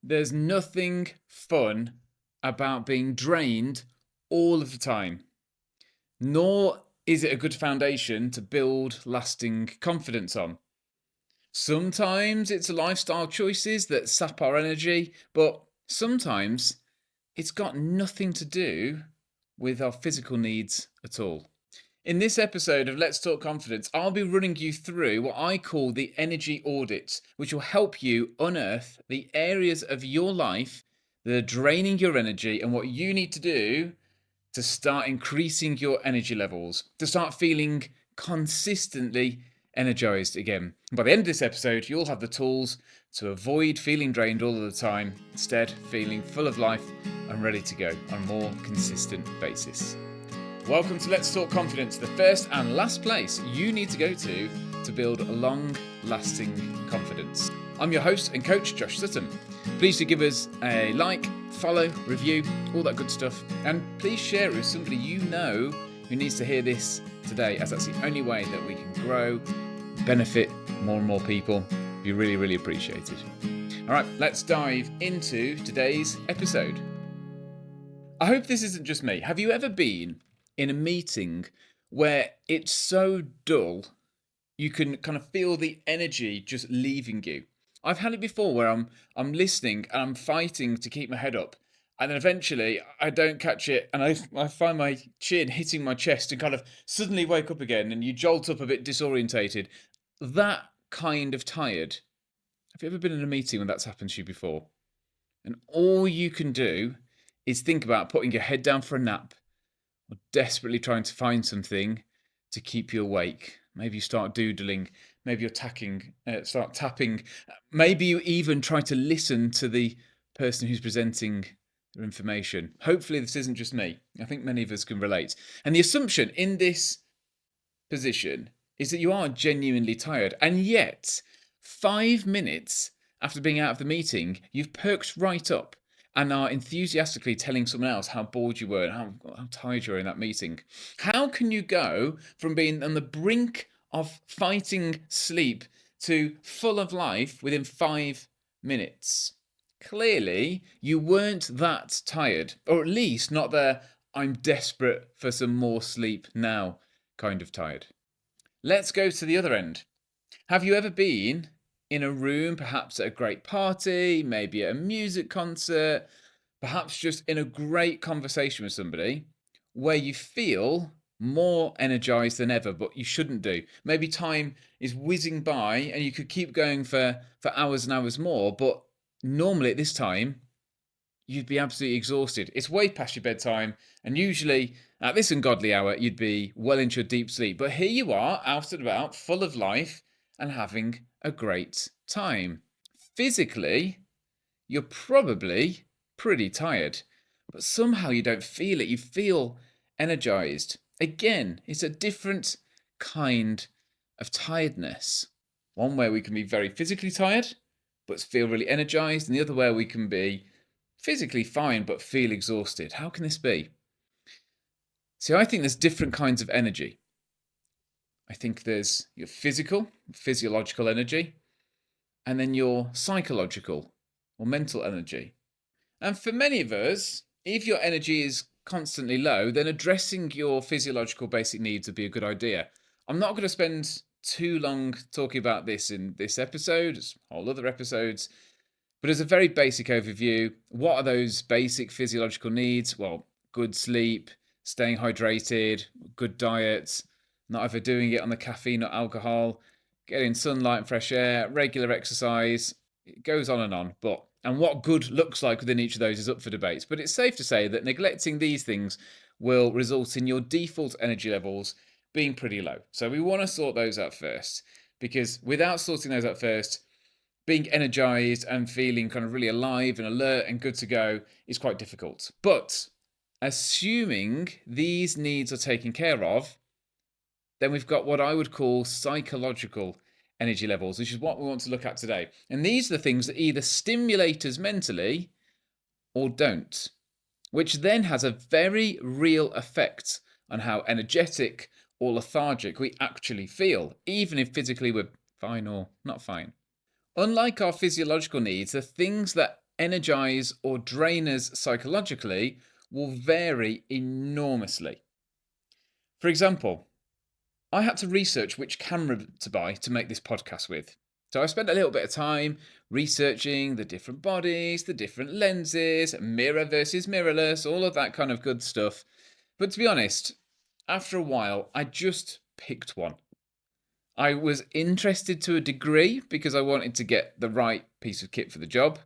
There's nothing fun about being drained all of the time, nor is it a good foundation to build lasting confidence on. Sometimes it's lifestyle choices that sap our energy, but sometimes it's got nothing to do with our physical needs at all. In this episode of Let's Talk Confidence, I'll be running you through what I call the energy audit, which will help you unearth the areas of your life that are draining your energy and what you need to do to start increasing your energy levels, to start feeling consistently energized again. By the end of this episode, you'll have the tools to avoid feeling drained all of the time, instead, feeling full of life and ready to go on a more consistent basis. Welcome to Let's Talk Confidence, the first and last place you need to go to build a long-lasting confidence. I'm your host and coach, Josh Sutton. Please do give us a like, follow, review, all that good stuff. And please share it with somebody you know who needs to hear this today, as that's the only way that we can grow, benefit more and more people. Be really, really appreciated. All right, let's dive into today's episode. I hope this isn't just me. Have you ever been in a meeting where it's so dull, you can kind of feel the energy just leaving you? I've had it before where I'm listening and I'm fighting to keep my head up, and then eventually I don't catch it, and I find my chin hitting my chest and kind of suddenly wake up again, and you jolt up a bit disorientated. That kind of tired. Have you ever been in a meeting when that's happened to you before? And all you can do is think about putting your head down for a nap, or desperately trying to find something to keep you awake. Maybe you start doodling, maybe you're start tapping, maybe you even try to listen to the person who's presenting their information. Hopefully this isn't just me. I think many of us can relate. And the assumption in this position is that you are genuinely tired, and yet 5 minutes after being out of the meeting, you've perked right up and are enthusiastically telling someone else how bored you were and how tired you were in that meeting. How can you go from being on the brink of fighting sleep to full of life within 5 minutes? Clearly, you weren't that tired, or at least not the I'm desperate for some more sleep now kind of tired. Let's go to the other end. Have you ever been in a room, perhaps at a great party, maybe at a music concert, perhaps just in a great conversation with somebody, where you feel more energized than ever, but you shouldn't do? Maybe time is whizzing by and you could keep going for hours and hours more, but normally at this time, you'd be absolutely exhausted. It's way past your bedtime, and usually at this ungodly hour, you'd be well into your deep sleep. But here you are, out and about, full of life, and having a great time. Physically, you're probably pretty tired, but somehow you don't feel it. You feel energized. Again, it's a different kind of tiredness. One where we can be very physically tired, but feel really energized, and the other where we can be physically fine, but feel exhausted. How can this be? See, I think there's different kinds of energy. I think there's your physiological energy, and then your psychological or mental energy. And for many of us, if your energy is constantly low, then addressing your physiological basic needs would be a good idea. I'm not going to spend too long talking about this in this episode, as whole other episodes, but as a very basic overview, what are those basic physiological needs? Well, good sleep, staying hydrated, good diet, not overdoing it on the caffeine or alcohol, getting sunlight and fresh air, regular exercise. It goes on and on. And what good looks like within each of those is up for debate. But it's safe to say that neglecting these things will result in your default energy levels being pretty low. So we want to sort those out first, because without sorting those out first, being energized and feeling kind of really alive and alert and good to go is quite difficult. But assuming these needs are taken care of, then we've got what I would call psychological energy levels, which is what we want to look at today. And these are the things that either stimulate us mentally or don't, which then has a very real effect on how energetic or lethargic we actually feel, even if physically we're fine or not fine. Unlike our physiological needs, the things that energize or drain us psychologically will vary enormously. For example, I had to research which camera to buy to make this podcast with. So I spent a little bit of time researching the different bodies, the different lenses, mirror versus mirrorless, all of that kind of good stuff. But to be honest, after a while, I just picked one. I was interested to a degree because I wanted to get the right piece of kit for the job.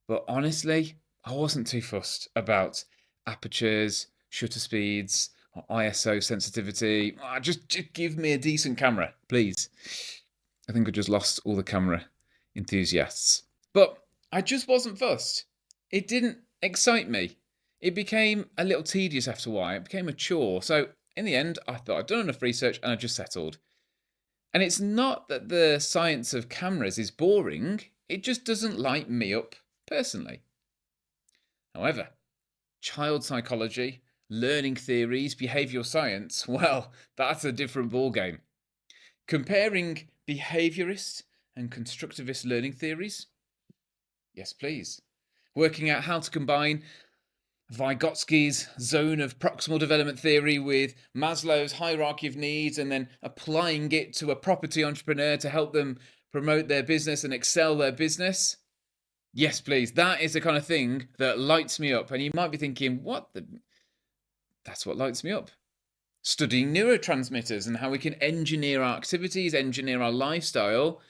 But honestly, I wasn't too fussed about apertures, shutter speeds, or ISO sensitivity. Just give me a decent camera, please. I think I just lost all the camera enthusiasts. But I just wasn't fussed. It didn't excite me. It became a little tedious after a while. It became a chore. So in the end, I thought I'd done enough research and I just settled. And it's not that the science of cameras is boring, it just doesn't light me up personally. However, child psychology, learning theories, behavioural science, well, that's a different ballgame. Comparing behaviourist and constructivist learning theories? Yes, please. Working out how to combine Vygotsky's zone of proximal development theory with Maslow's hierarchy of needs and then applying it to a property entrepreneur to help them promote their business and excel their business? Yes, please. That is the kind of thing that lights me up. And you might be thinking, what the? That's what lights me up. Studying neurotransmitters and how we can engineer our activities, engineer our lifestyle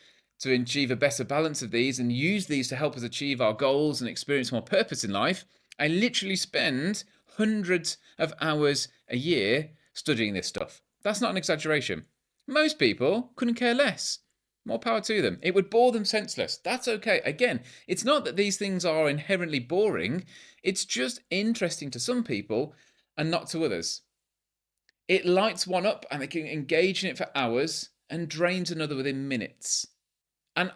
to achieve a better balance of these and use these to help us achieve our goals and experience more purpose in life. I literally spend hundreds of hours a year studying this stuff. That's not an exaggeration. Most people couldn't care less. More power to them. It would bore them senseless. That's okay. Again, it's not that these things are inherently boring. It's just interesting to some people and not to others. It lights one up and they can engage in it for hours and drains another within minutes. And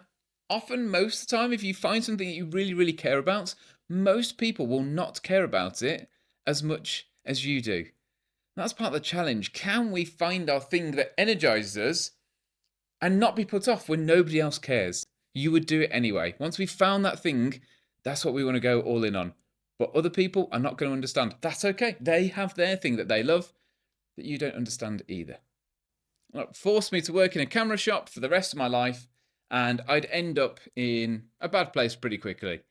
often, most of the time, if you find something that you really, really care about, most people will not care about it as much as you do. That's part of the challenge. Can we find our thing that energizes us and not be put off when nobody else cares? You would do it anyway. Once we've found that thing, that's what we want to go all in on. But other people are not going to understand. That's okay. They have their thing that they love that you don't understand either. It forced me to work in a camera shop for the rest of my life, and I'd end up in a bad place pretty quickly.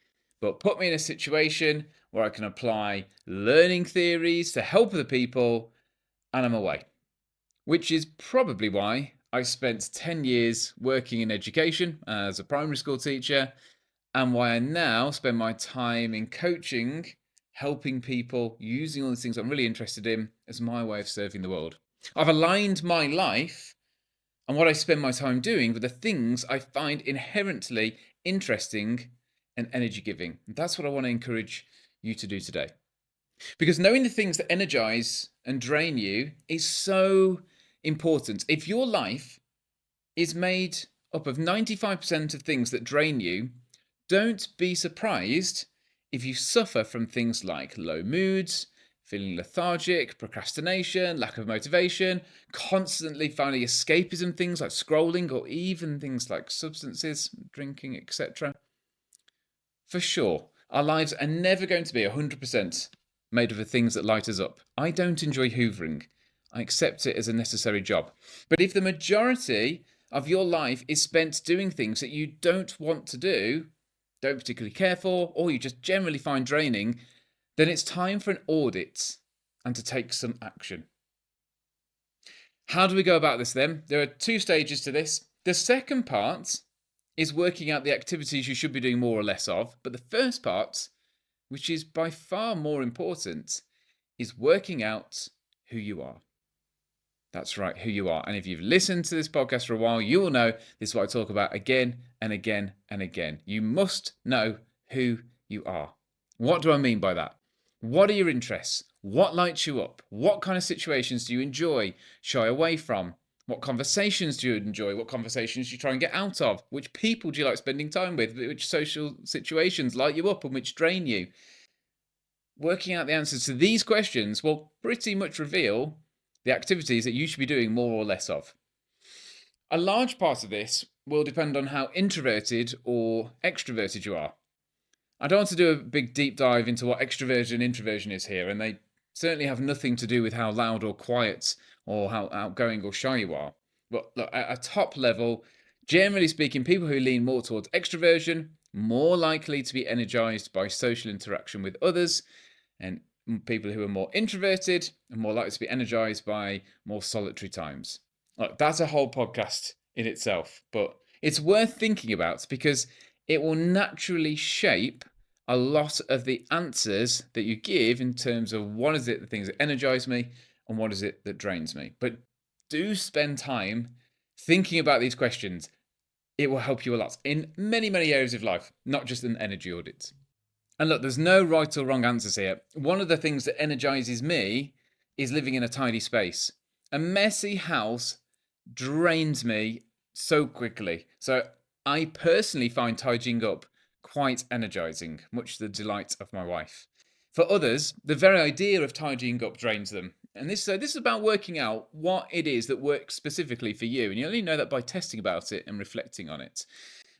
But put me in a situation where I can apply learning theories to help other people, and I'm away. Which is probably why I spent 10 years working in education as a primary school teacher, and why I now spend my time in coaching, helping people, using all these things I'm really interested in as my way of serving the world. I've aligned my life and what I spend my time doing with the things I find inherently interesting and energy giving. That's what I want to encourage you to do today. Because knowing the things that energize and drain you is so important. If your life is made up of 95% of things that drain you, don't be surprised if you suffer from things like low moods, feeling lethargic, procrastination, lack of motivation, constantly finding escapism, things like scrolling, or even things like substances, drinking, etc. For sure, our lives are never going to be 100% made of the things that light us up. I don't enjoy hoovering. I accept it as a necessary job. But if the majority of your life is spent doing things that you don't want to do, don't particularly care for, or you just generally find draining, then it's time for an audit and to take some action. How do we go about this then? There are two stages to this. The second part is working out the activities you should be doing more or less of, but the first part, which is by far more important, is working out who you are. That's right, who you are. And if you've listened to this podcast for a while, you will know this is what I talk about again and again and again. You must know who you are. What do I mean by that? What are your interests? What lights you up? What kind of situations do you enjoy, shy away from? What conversations do you enjoy? What conversations do you try and get out of? Which people do you like spending time with? Which social situations light you up and which drain you? Working out the answers to these questions will pretty much reveal the activities that you should be doing more or less of. A large part of this will depend on how introverted or extroverted you are. I don't want to do a big deep dive into what extroversion and introversion is here, and they certainly have nothing to do with how loud or quiet or how outgoing or shy you are. But look, at a top level, generally speaking, people who lean more towards extroversion more likely to be energized by social interaction with others, and people who are more introverted are more likely to be energized by more solitary times. Look, that's a whole podcast in itself, but it's worth thinking about because it will naturally shape a lot of the answers that you give in terms of what is it the things that energize me and what is it that drains me. But do spend time thinking about these questions. It will help you a lot in many, many areas of life, not just in energy audits. And look, there's no right or wrong answers here. One of the things that energizes me is living in a tidy space. A messy house drains me so quickly. So I personally find tidying up quite energizing, much to the delight of my wife. For others, the very idea of tidying up drains them. And this is about working out what it is that works specifically for you. And you only know that by testing about it and reflecting on it.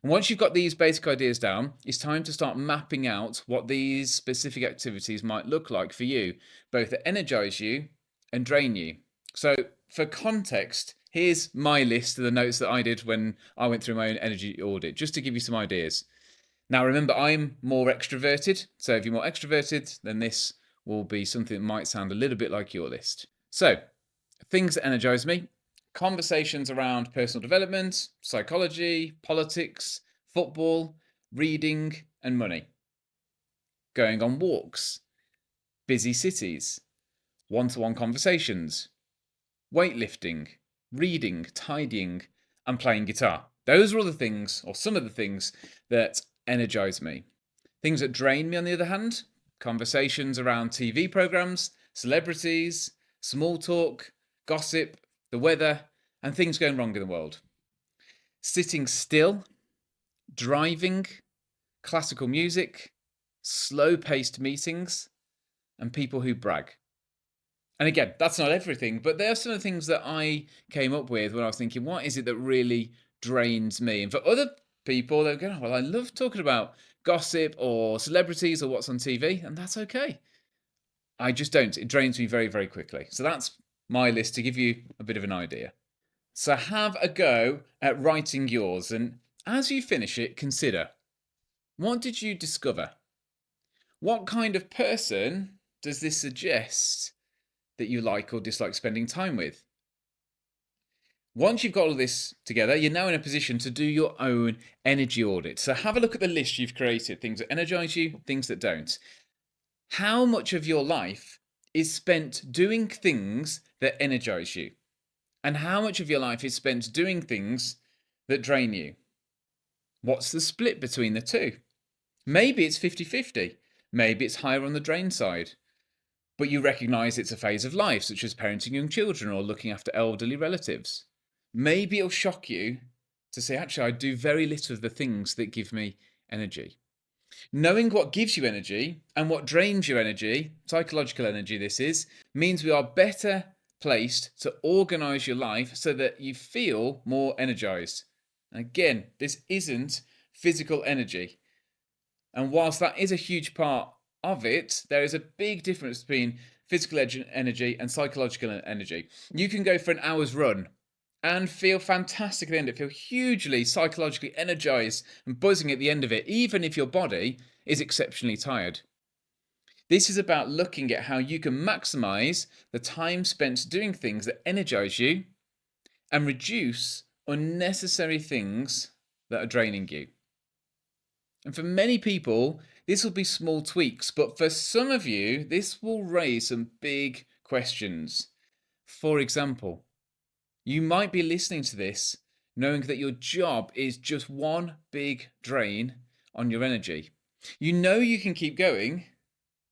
And once you've got these basic ideas down, it's time to start mapping out what these specific activities might look like for you, both that energize you and drain you. So, for context, here's my list of the notes that I did when I went through my own energy audit, just to give you some ideas. Now, remember, I'm more extroverted. So, if you're more extroverted, then this will be something that might sound a little bit like your list. So, things that energize me: conversations around personal development, psychology, politics, football, reading, and money. Going on walks, busy cities, one to one conversations, weightlifting, reading, tidying, and playing guitar. Those are all the things, or some of the things, that energize me. Things that drain me, on the other hand: conversations around TV programs, celebrities, small talk, gossip, the weather, and things going wrong in the world. Sitting still, driving, classical music, slow paced meetings, and people who brag. And again, that's not everything, but there are some of the things that I came up with when I was thinking, what is it that really drains me? And for other people, they're going, oh, well, I love talking about gossip or celebrities or what's on TV, and that's okay. I just don't. It drains me very, very quickly. So that's my list to give you a bit of an idea. So have a go at writing yours, and as you finish it, consider, what did you discover? What kind of person does this suggest that you like or dislike spending time with? Once you've got all this together, you're now in a position to do your own energy audit. So have a look at the list you've created: things that energize you, things that don't. How much of your life is spent doing things that energize you? And how much of your life is spent doing things that drain you? What's the split between the two? Maybe it's 50-50. Maybe it's higher on the drain side. But you recognize it's a phase of life, such as parenting young children or looking after elderly relatives. Maybe it'll shock you to say, actually, I do very little of the things that give me energy. Knowing what gives you energy and what drains your energy, psychological energy this is, means we are better placed to organize your life so that you feel more energized. Again, this isn't physical energy. And whilst that is a huge part of it, there is a big difference between physical energy and psychological energy. You can go for an hour's run and feel fantastic at the end of it, feel hugely psychologically energized and buzzing at the end of it, even if your body is exceptionally tired. This is about looking at how you can maximize the time spent doing things that energize you and reduce unnecessary things that are draining you. And for many people, this will be small tweaks, but for some of you, this will raise some big questions. For example, you might be listening to this knowing that your job is just one big drain on your energy. You know you can keep going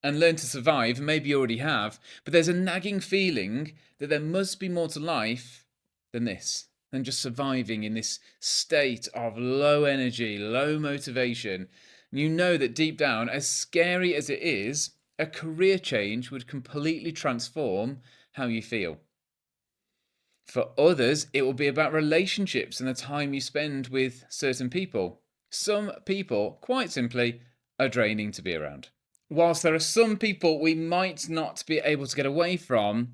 and learn to survive, maybe you already have, but there's a nagging feeling that there must be more to life than this, than just surviving in this state of low energy, low motivation. You know that deep down, as scary as it is, a career change would completely transform how you feel. For others, it will be about relationships and the time you spend with certain people. Some people, quite simply, are draining to be around. Whilst there are some people we might not be able to get away from,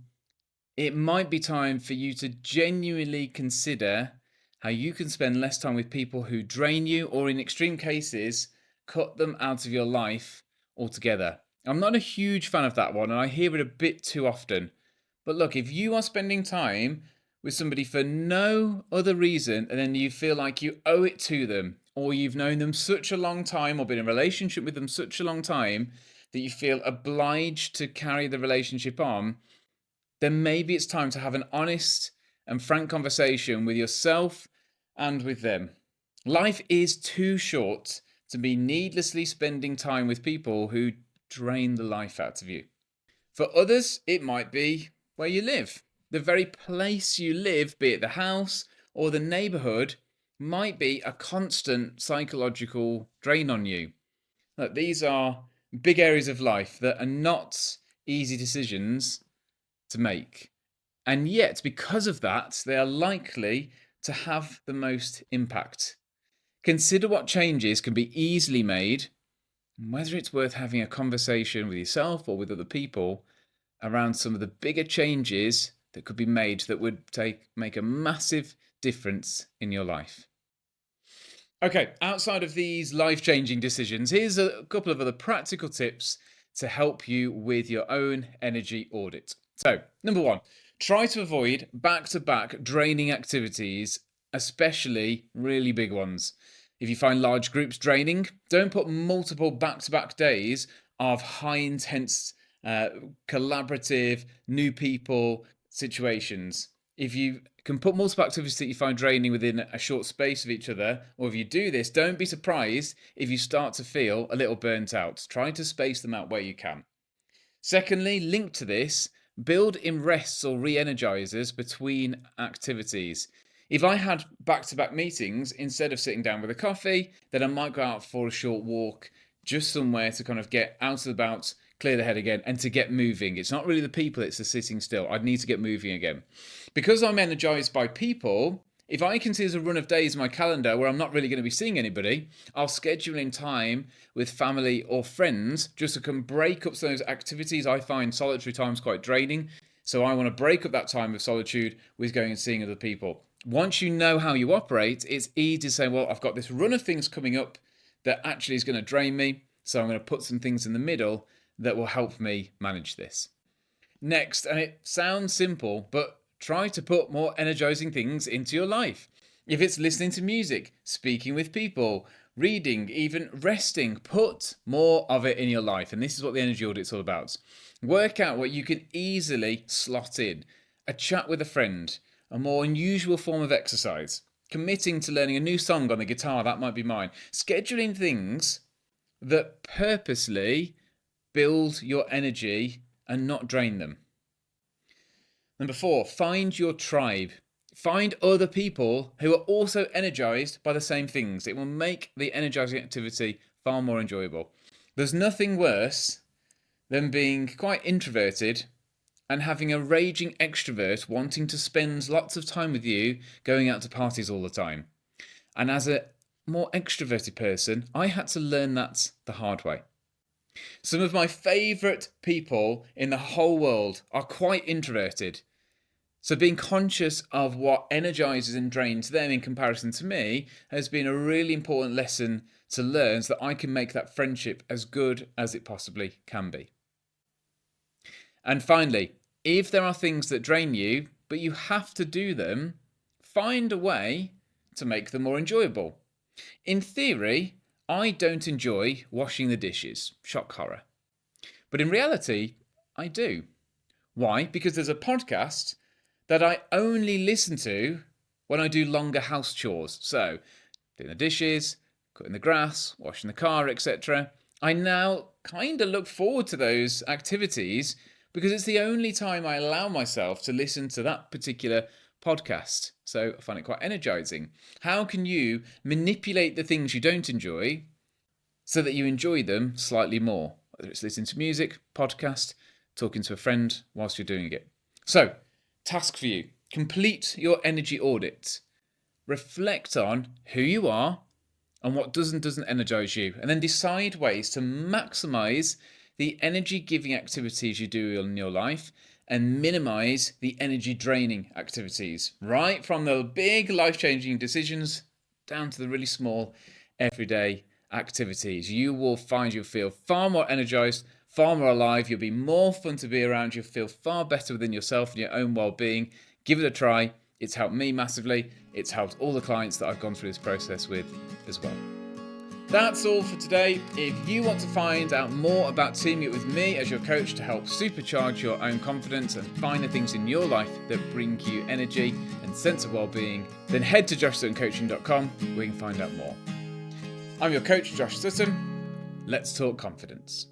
it might be time for you to genuinely consider how you can spend less time with people who drain you, or in extreme cases, cut them out of your life altogether. I'm not a huge fan of that one, and I hear it a bit too often. But look, if you are spending time with somebody for no other reason and then you feel like you owe it to them, or you've known them such a long time, or been in a relationship with them such a long time that you feel obliged to carry the relationship on, then maybe it's time to have an honest and frank conversation with yourself and with them. Life is too short to be needlessly spending time with people who drain the life out of you. For others, it might be where you live. The very place you live, be it the house or the neighborhood, might be a constant psychological drain on you. Look, these are big areas of life that are not easy decisions to make. And yet, because of that, they are likely to have the most impact. Consider what changes can be easily made, and whether it's worth having a conversation with yourself or with other people around some of the bigger changes that could be made that would make a massive difference in your life. Okay, outside of these life-changing decisions, here's a couple of other practical tips to help you with your own energy audit. So, number one, try to avoid back-to-back draining activities, especially really big ones. If you find large groups draining, don't put multiple back-to-back days of high-intense, collaborative, new people situations. If you can put multiple activities that you find draining within a short space of each other, or if you do this, don't be surprised if you start to feel a little burnt out. Try to space them out where you can. Secondly, linked to this, build in rests or re-energizers between activities. If I had back-to-back meetings, instead of sitting down with a coffee, then I might go out for a short walk, just somewhere to kind of get out and about, clear the head again, and to get moving. It's not really the people, it's the sitting still. I'd need to get moving again. Because I'm energized by people, if I can see there's a run of days in my calendar where I'm not really going to be seeing anybody, I'll schedule in time with family or friends just to break up some of those activities. I find solitary times quite draining, so I want to break up that time of solitude with going and seeing other people. Once you know how you operate, it's easy to say, well, I've got this run of things coming up that actually is going to drain me, so I'm going to put some things in the middle that will help me manage this. Next, and it sounds simple, but try to put more energizing things into your life. If it's listening to music, speaking with people, reading, even resting, put more of it in your life. And this is what the energy audit's all about. Work out what you can easily slot in. A chat with a friend, a more unusual form of exercise, committing to learning a new song on the guitar, that might be mine. Scheduling things that purposely build your energy and not drain them. Number 4, find your tribe. Find other people who are also energized by the same things. It will make the energizing activity far more enjoyable. There's nothing worse than being quite introverted and having a raging extrovert wanting to spend lots of time with you, going out to parties all the time. And as a more extroverted person, I had to learn that the hard way. Some of my favourite people in the whole world are quite introverted. So being conscious of what energizes and drains them in comparison to me has been a really important lesson to learn, so that I can make that friendship as good as it possibly can be. And finally, if there are things that drain you, but you have to do them, find a way to make them more enjoyable. In theory, I don't enjoy washing the dishes. Shock horror. But in reality, I do. Why? Because there's a podcast that I only listen to when I do longer house chores. So, doing the dishes, cutting the grass, washing the car, etc. I now kind of look forward to those activities because it's the only time I allow myself to listen to that particular podcast. So I find it quite energizing. How can you manipulate the things you don't enjoy so that you enjoy them slightly more? Whether it's listening to music, podcast, talking to a friend whilst you're doing it. So, task for you. Complete your energy audit. Reflect on who you are and what does and doesn't energize you, and then decide ways to maximize the energy giving activities you do in your life and minimize the energy draining activities, right from the big life changing decisions down to the really small everyday activities. You will find you'll feel far more energized, far more alive. You'll be more fun to be around. You'll feel far better within yourself and your own well-being. Give it a try. It's helped me massively. It's helped all the clients that I've gone through this process with as well. That's all for today. If you want to find out more about teaming up with me as your coach to help supercharge your own confidence and find the things in your life that bring you energy and sense of well-being, then head to joshsuttoncoaching.com where you can find out more. I'm your coach, Josh Sutton. Let's talk confidence.